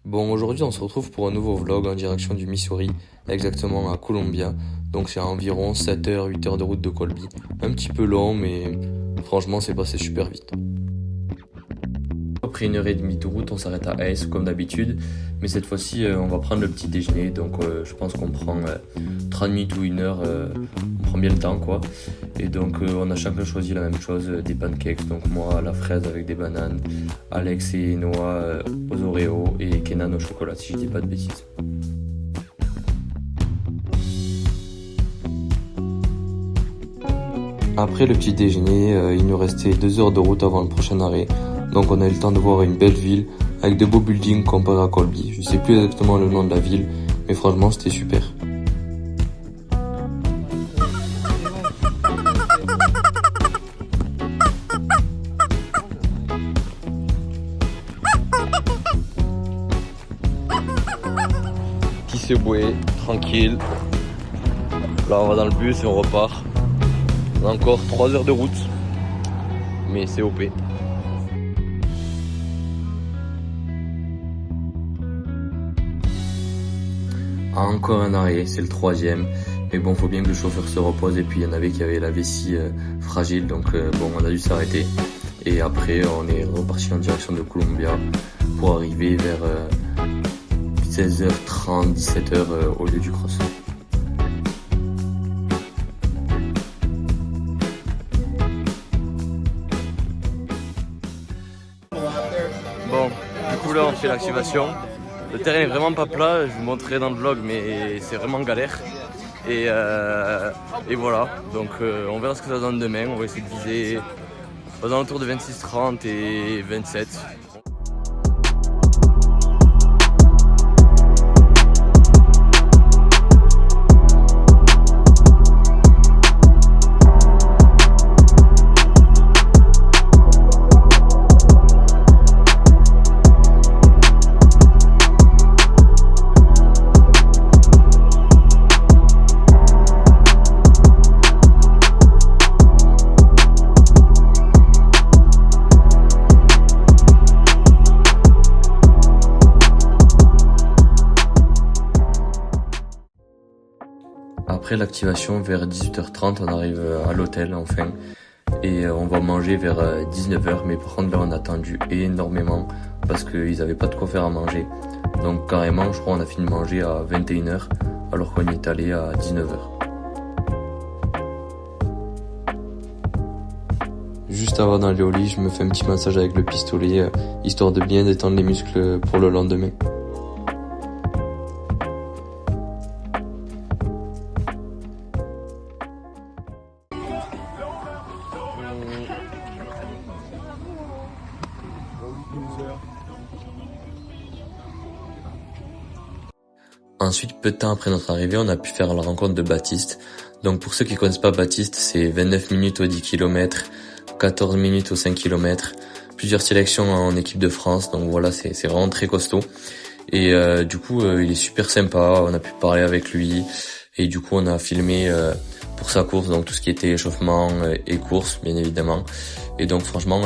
Bon, aujourd'hui, on se retrouve pour un nouveau vlog en direction du Missouri, exactement à Columbia. Donc, c'est à environ 7 h, 8 h de route de Colby. Un petit peu long, mais franchement, c'est passé super vite. Après 1 h 30 de route, on s'arrête à Ace comme d'habitude. Mais cette fois-ci, on va prendre le petit déjeuner. Donc, je pense qu'on prend 30 minutes ou 1 heure. On prend bien le temps, quoi. Et donc, on a chacun choisi la même chose, des pancakes. Donc, moi, la fraise avec des bananes. Alex et Noah aux Oreos. Et Kenan au chocolat, si je dis pas de bêtises. Après le petit déjeuner, il nous restait 2 heures de route avant le prochain arrêt. Donc on a eu le temps de voir une belle ville avec de beaux buildings comparé à Colby. Je sais plus exactement le nom de la ville, mais franchement c'était super. Petit subway, tranquille. Là on va dans le bus et on repart. On a encore 3 heures de route, mais c'est OP. Encore un arrêt, c'est le 3e. Mais bon, faut bien que le chauffeur se repose. Et puis il y en avait qui avaient la vessie fragile. Donc bon, on a dû s'arrêter. Et après, on est reparti en direction de Columbia pour arriver vers 16 h 30, 17 h au lieu du cross. Bon, du coup là on fait l'activation. Le terrain est vraiment pas plat, je vous montrerai dans le vlog, mais c'est vraiment galère. Et voilà, donc on verra ce que ça donne demain. On va essayer de viser aux alentours de 26-30 et 27. Après l'activation, vers 18 h 30, on arrive à l'hôtel enfin. Et on va manger vers 19 h. Mais par contre là on a attendu énormément parce qu'ils avaient pas de quoi faire à manger. Donc carrément je crois on a fini de manger à 21 h alors qu'on y est allé à 19 h. Juste avant d'aller au lit, je me fais un petit massage avec le pistolet, histoire de bien détendre les muscles pour le lendemain. Ensuite, peu de temps après notre arrivée, on a pu faire la rencontre de Baptiste. Donc pour ceux qui connaissent pas Baptiste, c'est 29 minutes au 10 km, 14 minutes au 5 km, plusieurs sélections en équipe de France. Donc voilà, c'est vraiment très costaud. Et du coup, il est super sympa, on a pu parler avec lui. Et du coup, on a filmé pour sa course, donc tout ce qui était échauffement et course, bien évidemment. Et donc franchement,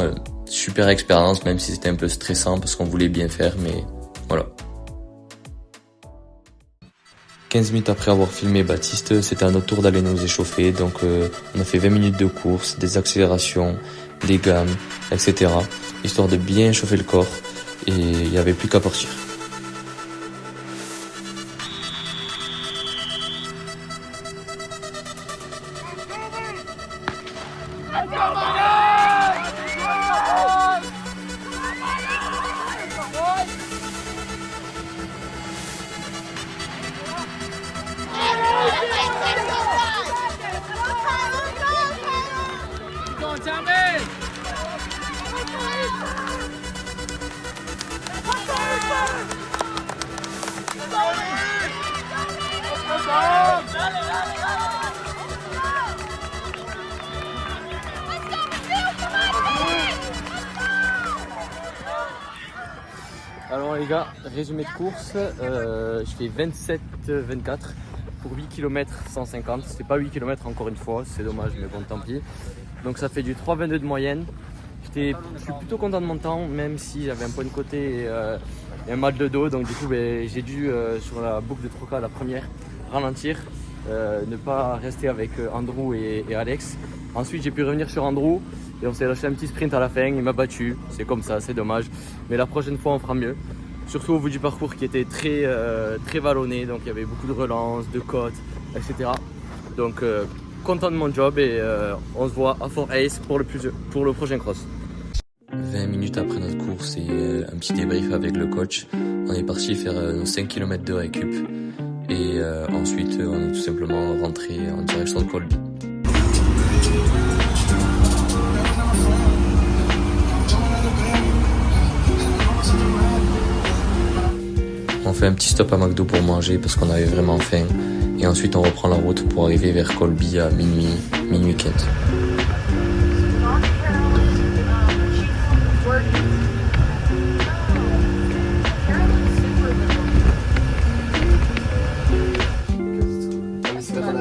super expérience, même si c'était un peu stressant parce qu'on voulait bien faire, mais voilà. 15 minutes après avoir filmé Baptiste, c'était à notre tour d'aller nous échauffer. Donc on a fait 20 minutes de course, des accélérations, des gammes, etc. Histoire de bien chauffer le corps. Et il n'y avait plus qu'à partir. Alors les gars, résumé de course, je fais 27-24 pour 8 km 150. C'est pas 8 km encore une fois, c'est dommage mais bon tant pis. Donc ça fait du 3,22 de moyenne. Je suis plutôt content de mon temps, même si j'avais un point de côté et un mal de dos, donc du coup j'ai dû sur la boucle de Troca, la première, ralentir, ne pas rester avec Andrew et Alex. Ensuite j'ai pu revenir sur Andrew et on s'est lâché un petit sprint à la fin, il m'a battu, c'est comme ça, c'est dommage, mais la prochaine fois on fera mieux. Surtout au bout du parcours qui était très vallonné, donc il y avait beaucoup de relances, de côtes, etc. Donc content de mon job et on se voit à Fort Ace pour le prochain cross. 20 minutes après notre course et un petit débrief avec le coach, on est parti faire nos 5 km de récup et ensuite on est tout simplement rentré en direction de Colby. On fait un petit stop à McDo pour manger parce qu'on avait vraiment faim et ensuite on reprend la route pour arriver vers Colby à minuit 15.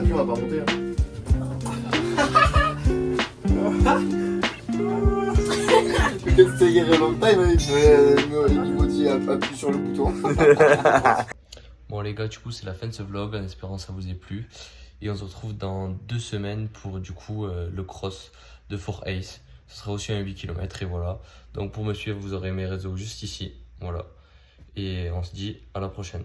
On va pas monter. C'est long time, il vous dit appuie sur le bouton. Bon les gars, du coup c'est la fin de ce vlog, en espérant que ça vous ait plu. Et on se retrouve dans 2 semaines pour du coup le cross de Fort Ace. Ce sera aussi un 8 km et voilà. Donc pour me suivre, vous aurez mes réseaux juste ici. Voilà. Et on se dit à la prochaine.